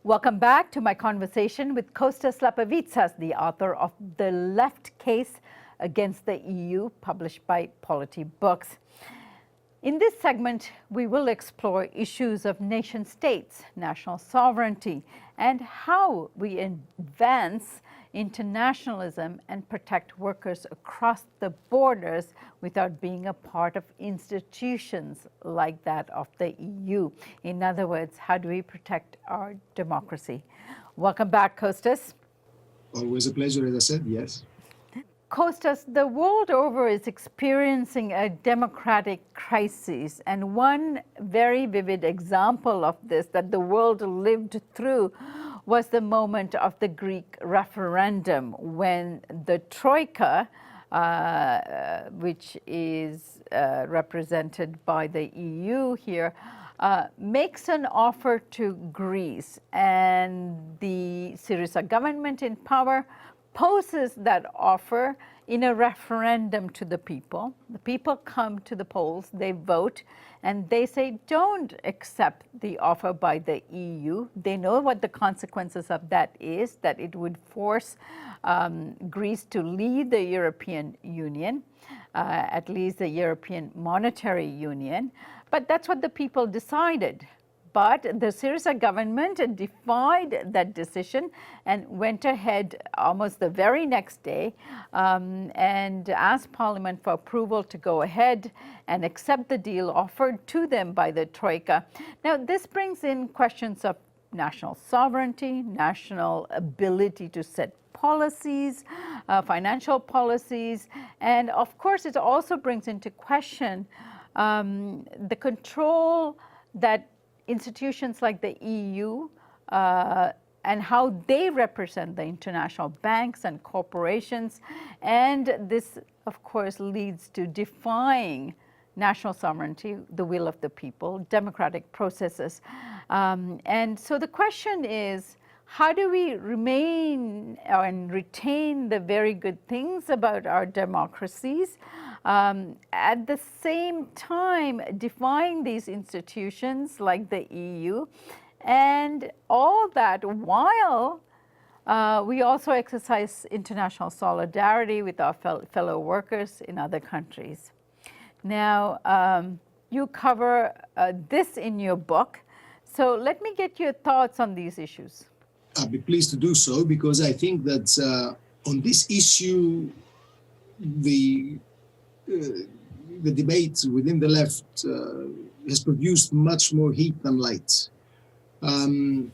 Welcome back to my conversation with Costas Lapavitsas, the author of The Left Case Against the EU, published by Polity Books. In this segment, we will explore issues of nation states, national sovereignty, and how we advance internationalism and protect workers across the borders without being a part of institutions like that of the EU. In other words, how do we protect our democracy? Welcome back, Costas. Always a pleasure, as I said, yes. Costas, the world over is experiencing a democratic crisis, and one very vivid example of this that the world lived through was the moment of the Greek referendum, when the Troika, which is represented by the EU here, makes an offer to Greece, and the Syriza government in power poses that offer in a referendum to the people. The people come to the polls, they vote, and they say don't accept the offer by the EU. They know what the consequences of that is, that it would force Greece to leave the European Union, at least the European Monetary Union. But that's what the people decided. But the Syriza government defied that decision and went ahead almost the very next day and asked Parliament for approval to go ahead and accept the deal offered to them by the Troika. Now, this brings in questions of national sovereignty, national ability to set policies, financial policies, and of course, it also brings into question the control that institutions like the EU and how they represent the international banks and corporations. And this, of course, leads to defying national sovereignty, the will of the people, democratic processes. And so the question is, how do we remain and retain the very good things about our democracies, at the same time defying these institutions like the EU, and all that while we also exercise international solidarity with our fellow workers in other countries? Now, you cover this in your book, so let me get your thoughts on these issues. I'll be pleased to do so, because I think that on this issue, the debate within the left has produced much more heat than light. The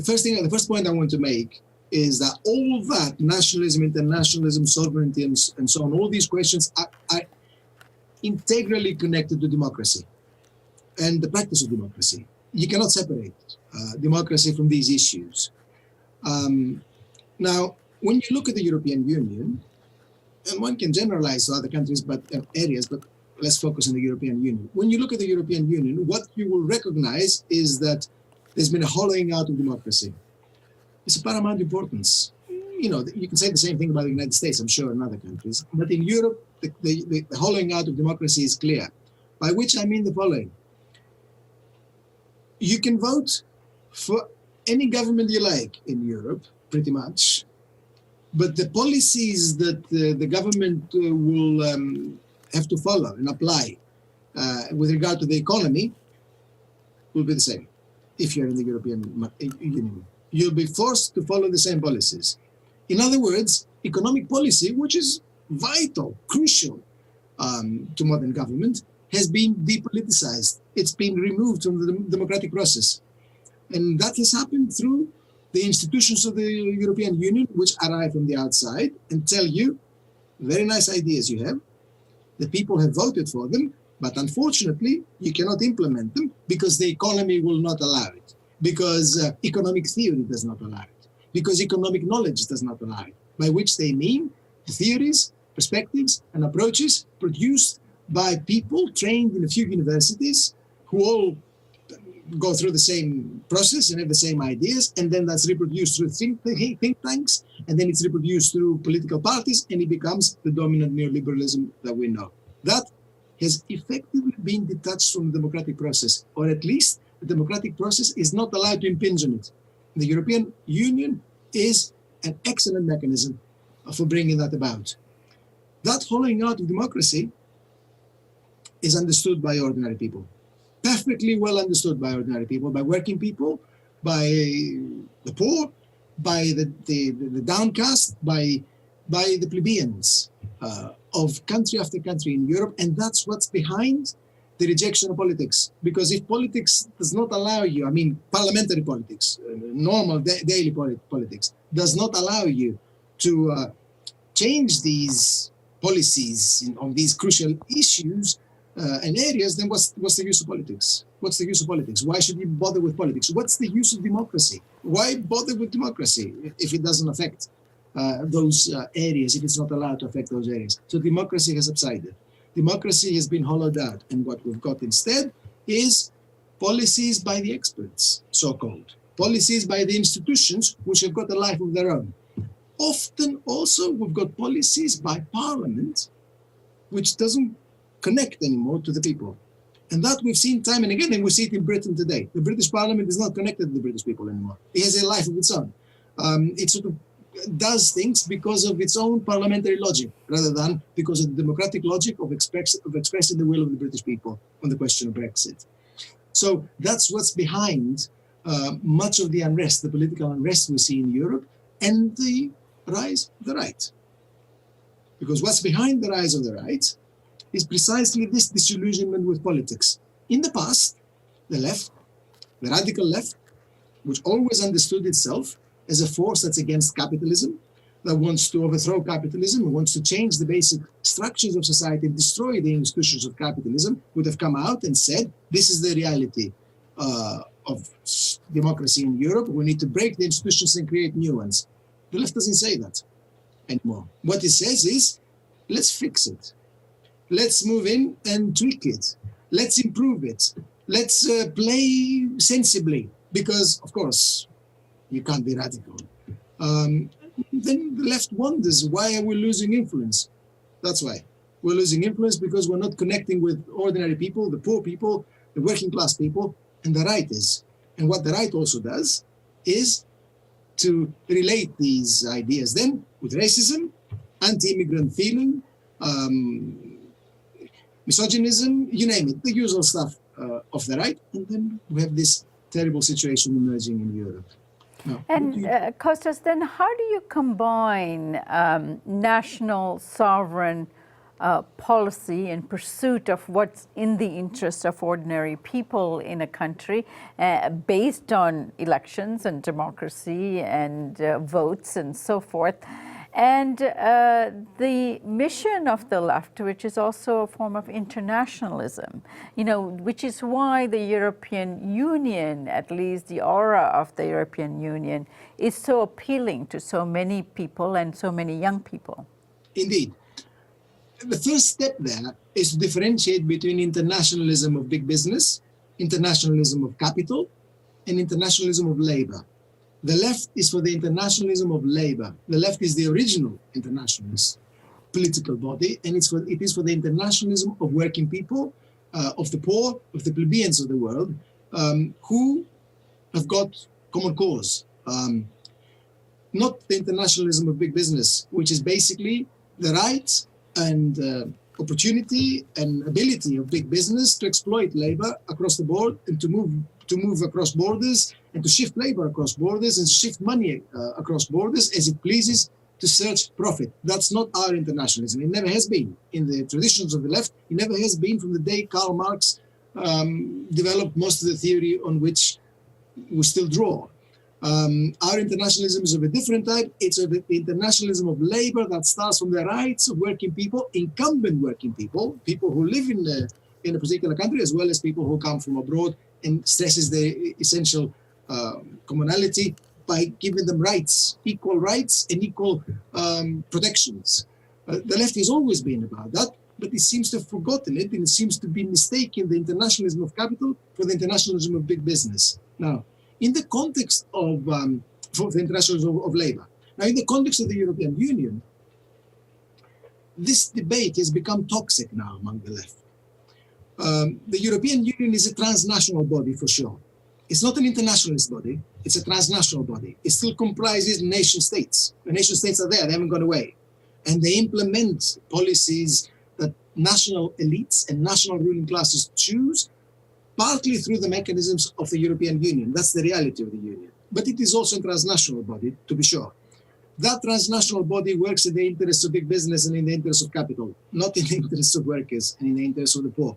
first point I want to make is that all that nationalism, internationalism, sovereignty, and so on, all these questions are integrally connected to democracy and the practice of democracy. You cannot separate democracy from these issues. Now, when you look at the European Union, and one can generalize to other countries, but areas, but let's focus on the European Union. When you look at the European Union, what you will recognize is that there's been a hollowing out of democracy. It's of paramount importance. You know, you can say the same thing about the United States, I'm sure, in other countries. But in Europe, the hollowing out of democracy is clear. By which I mean the following. You can vote for any government you like in Europe, pretty much. But the policies that the government will have to follow and apply with regard to the economy will be the same if you're in the European Union. You'll be forced to follow the same policies. In other words, economic policy, which is vital, crucial to modern government, has been depoliticized. It's been removed from the democratic process. And that has happened through the institutions of the European Union, which arrive from the outside and tell you, very nice ideas you have. The people have voted for them, but unfortunately, you cannot implement them because the economy will not allow it, because economic theory does not allow it, because economic knowledge does not allow it, by which they mean theories, perspectives, and approaches produced by people trained in a few universities who all go through the same process and have the same ideas, and then that's reproduced through think tanks, and then it's reproduced through political parties, and it becomes the dominant neoliberalism that we know. That has effectively been detached from the democratic process, or at least the democratic process is not allowed to impinge on it. The European Union is an excellent mechanism for bringing that about. That hollowing out of democracy is understood by ordinary people. Perfectly well understood by ordinary people, by working people, by the poor, by the downcast, by the plebeians of country after country in Europe. And that's what's behind the rejection of politics. Because if politics does not allow you, I mean, parliamentary politics, normal daily politics, does not allow you to change these policies on these crucial issues and areas, then what's the use of politics? What's the use of politics? Why should you bother with politics? What's the use of democracy? Why bother with democracy if it doesn't affect those areas, if it's not allowed to affect those areas? So democracy has subsided. Democracy has been hollowed out. And what we've got instead is policies by the experts, so-called. Policies by the institutions, which have got a life of their own. Often also we've got policies by parliament, which doesn't connect anymore to the people. And that we've seen time and again, and we see it in Britain today. The British Parliament is not connected to the British people anymore. It has a life of its own. It sort of does things because of its own parliamentary logic, rather than because of the democratic logic of expressing the will of the British people on the question of Brexit. So that's what's behind much of the unrest, the political unrest we see in Europe, and the rise of the right. Because what's behind the rise of the right is precisely this disillusionment with politics. In the past, the left, the radical left, which always understood itself as a force that's against capitalism, that wants to overthrow capitalism, who wants to change the basic structures of society and destroy the institutions of capitalism, would have come out and said, this is the reality of democracy in Europe. We need to break the institutions and create new ones. The left doesn't say that anymore. What it says is, let's fix it. Let's move in and tweak it. Let's improve it. Let's play sensibly, because, of course, you can't be radical. Then the left wonders, why are we losing influence? That's why. We're losing influence because we're not connecting with ordinary people, the poor people, the working class people, and the right is. And what the right also does is to relate these ideas then with racism, anti-immigrant feeling, misogynism, you name it, the usual stuff of the right. And then we have this terrible situation emerging in Europe. Now, and Costas, then how do you combine national sovereign policy in pursuit of what's in the interest of ordinary people in a country based on elections and democracy and votes and so forth, and the mission of the left, which is also a form of internationalism, you know, which is why the European Union, at least the aura of the European Union, is so appealing to so many people and so many young people? Indeed. The first step there is to differentiate between internationalism of big business, internationalism of capital, and internationalism of labor. The left is for the internationalism of labor. The left is the original internationalist political body, and it is for the internationalism of working people, of the poor, of the plebeians of the world, who have got common cause. Not the internationalism of big business, which is basically the right and opportunity and ability of big business to exploit labor across the board and to move across borders and to shift labor across borders and to shift money across borders as it pleases to search profit. That's not our internationalism. It never has been. In the traditions of the left, it never has been from the day Karl Marx developed most of the theory on which we still draw. Our internationalism is of a different type. It's of the internationalism of labor that starts from the rights of working people, incumbent working people, people who live in a particular country, as well as people who come from abroad, and stresses the essential commonality by giving them rights, equal rights and equal protections. The left has always been about that, but it seems to have forgotten it, and it seems to be mistaking the internationalism of capital for the internationalism of big business. Now, in the context of for the internationalism of labor, now in the context of the European Union, this debate has become toxic now among the left. The European Union is a transnational body for sure. It's not an internationalist body, it's a transnational body. It still comprises nation states. The nation states are there, they haven't gone away. And they implement policies that national elites and national ruling classes choose, partly through the mechanisms of the European Union. That's the reality of the Union. But it is also a transnational body, to be sure. That transnational body works in the interests of big business and in the interests of capital, not in the interests of workers and in the interests of the poor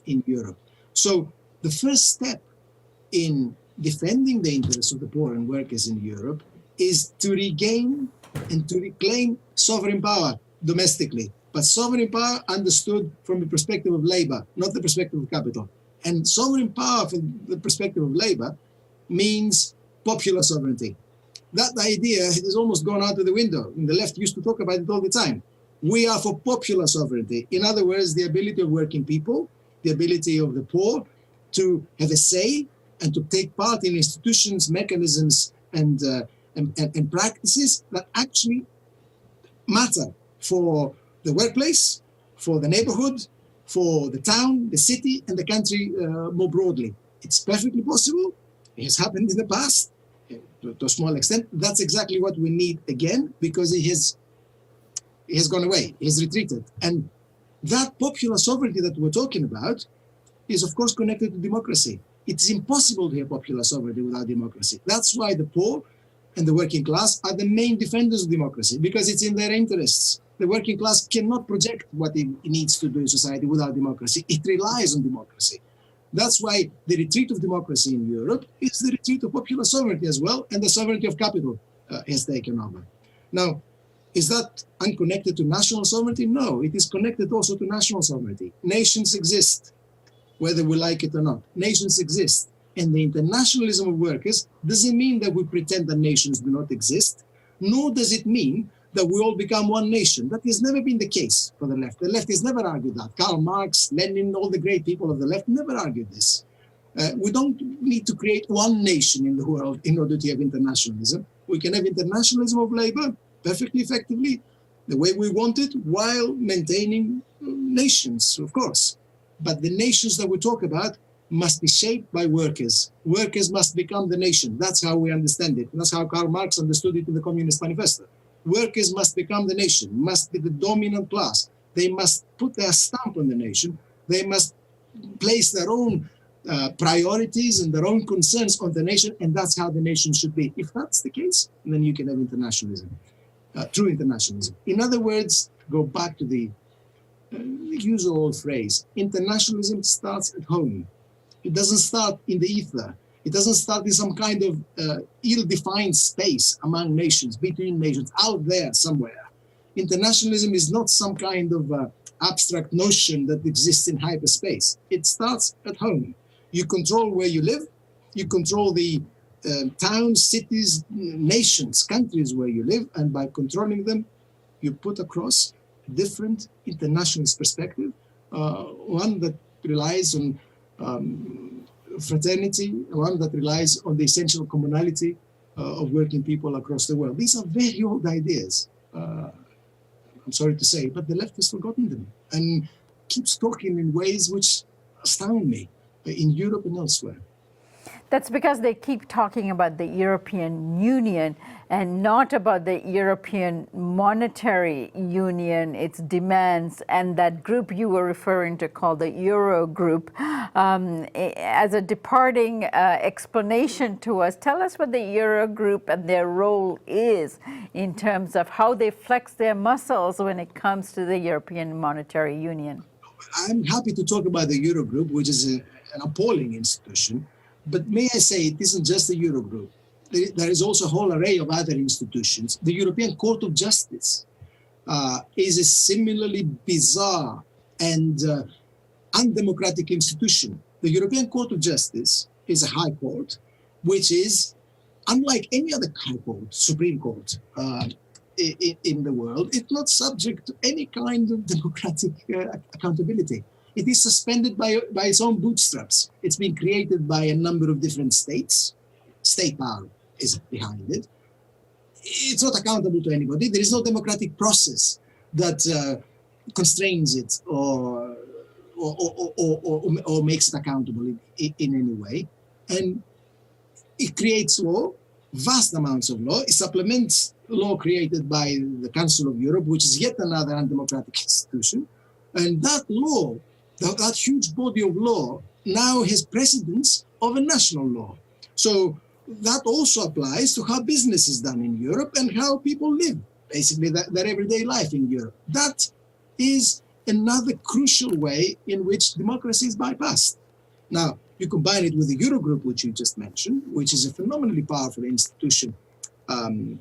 in Europe. So the first step in defending the interests of the poor and workers in Europe is to regain and to reclaim sovereign power domestically. But sovereign power understood from the perspective of labor, not the perspective of capital. And sovereign power from the perspective of labor means popular sovereignty. That idea has almost gone out of the window. And the left used to talk about it all the time. We are for popular sovereignty. In other words, the ability of working people, the ability of the poor to have a say and to take part in institutions, mechanisms, and practices that actually matter for the workplace, for the neighborhood, for the town, the city, and the country more broadly. It's perfectly possible. It has happened in the past, to a small extent. That's exactly what we need again, because it has gone away, it has retreated. And that popular sovereignty that we're talking about is, of course, connected to democracy. It's impossible to have popular sovereignty without democracy. That's why the poor and the working class are the main defenders of democracy, because it's in their interests. The working class cannot project what it needs to do in society without democracy. It relies on democracy. That's why the retreat of democracy in Europe is the retreat of popular sovereignty as well, and the sovereignty of capital has taken over. Now, is that unconnected to national sovereignty? No, it is connected also to national sovereignty. Nations exist, whether we like it or not. Nations exist. And the internationalism of workers doesn't mean that we pretend that nations do not exist, nor does it mean that we all become one nation. That has never been the case for the left. The left has never argued that. Karl Marx, Lenin, all the great people of the left never argued this. We don't need to create one nation in the world in order to have internationalism. We can have internationalism of labor perfectly effectively, the way we want it, while maintaining nations, of course. But the nations that we talk about must be shaped by workers. Workers must become the nation. That's how we understand it. That's how Karl Marx understood it in the Communist Manifesto. Workers must become the nation, must be the dominant class. They must put their stamp on the nation. They must place their own priorities and their own concerns on the nation, and that's how the nation should be. If that's the case, then you can have internationalism, true internationalism. In other words, go back to the usual old phrase, internationalism starts at home. It doesn't start in the ether. It doesn't start in some kind of ill-defined space among nations, between nations, out there somewhere. Internationalism is not some kind of abstract notion that exists in hyperspace. It starts at home. You control where you live. You control the towns, cities, nations, countries where you live. And by controlling them, you put across a different internationalist perspective, one that relies on fraternity, one that relies on the essential commonality of working people across the world. These are very old ideas, I'm sorry to say, but the left has forgotten them and keeps talking in ways which astound me in Europe and elsewhere. That's because they keep talking about the European Union and not about the European Monetary Union, its demands, and that group you were referring to called the Eurogroup. As a departing explanation to us, tell us what the Eurogroup and their role is in terms of how they flex their muscles when it comes to the European Monetary Union. I'm happy to talk about the Eurogroup, which is an appalling institution. But may I say, it isn't just the Eurogroup. There is also a whole array of other institutions. The European Court of Justice is a similarly bizarre and undemocratic institution. The European Court of Justice is a high court, which is, unlike any other high court, Supreme Court in the world, it's not subject to any kind of democratic accountability. It is suspended by its own bootstraps. It's been created by a number of different states. State power is behind it. It's not accountable to anybody. There is no democratic process that constrains it or makes it accountable in any way. And it creates law, vast amounts of law. It supplements law created by the Council of Europe, which is yet another undemocratic institution. And that law, that huge body of law, now has precedence of a national law. So that also applies to how business is done in Europe and how people live, basically their everyday life in Europe. That is another crucial way in which democracy is bypassed. Now, you combine it with the Eurogroup, which you just mentioned, which is a phenomenally powerful institution in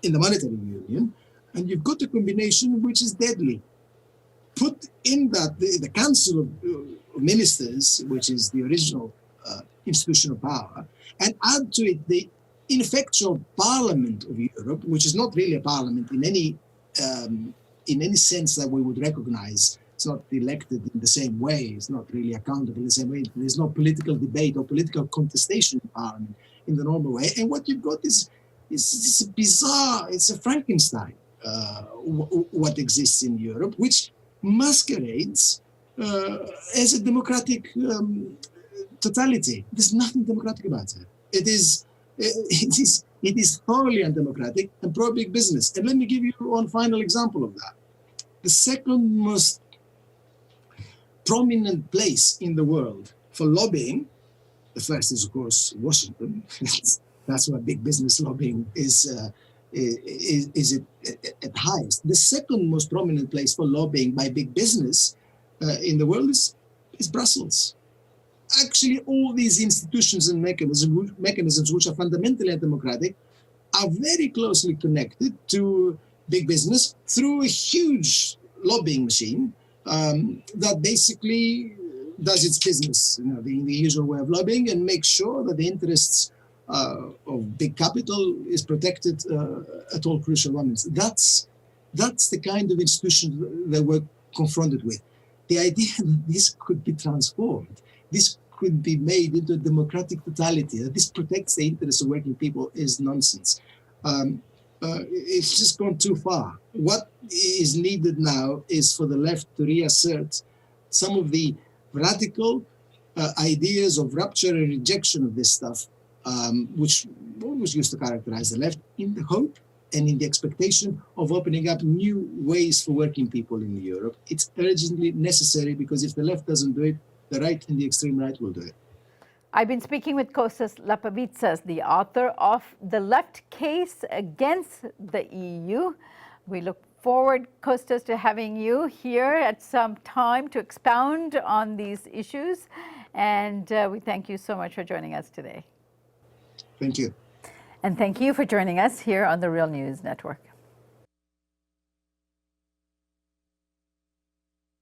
the monetary union, and you've got a combination which is deadly. Put in that the Council of Ministers, which is the original institution of power, and add to it the ineffectual Parliament of Europe, which is not really a parliament in any sense that we would recognize. It's not elected in the same way. It's not really accountable in the same way. There's no political debate or political contestation in Parliament in the normal way. And what you've got is a bizarre, it's a Frankenstein, what exists in Europe, which masquerades as a democratic totality. There's nothing democratic about it. It is thoroughly undemocratic and pro-big business. And let me give you one final example of that. The second most prominent place in the world for lobbying, the first is, of course, Washington. That's where big business lobbying is at highest. The second most prominent place for lobbying by big business in the world is Brussels. Actually, all these institutions and mechanisms which are fundamentally undemocratic are very closely connected to big business through a huge lobbying machine that basically does its business, in the usual way of lobbying, and makes sure that the interests of big capital is protected at all crucial moments. That's the kind of institution that we're confronted with. The idea that this could be transformed, this could be made into a democratic totality, that this protects the interests of working people is nonsense. It's just gone too far. What is needed now is for the left to reassert some of the radical ideas of rupture and rejection of this stuff, which always used to characterize the left, in the hope and in the expectation of opening up new ways for working people in Europe. It's urgently necessary, because if the left doesn't do it, the right and the extreme right will do it. I've been speaking with Costas Lapavitsas, the author of The Left Case Against the EU. We look forward, Costas, to having you here at some time to expound on these issues. And we thank you so much for joining us today. Thank you. And thank you for joining us here on the Real News Network.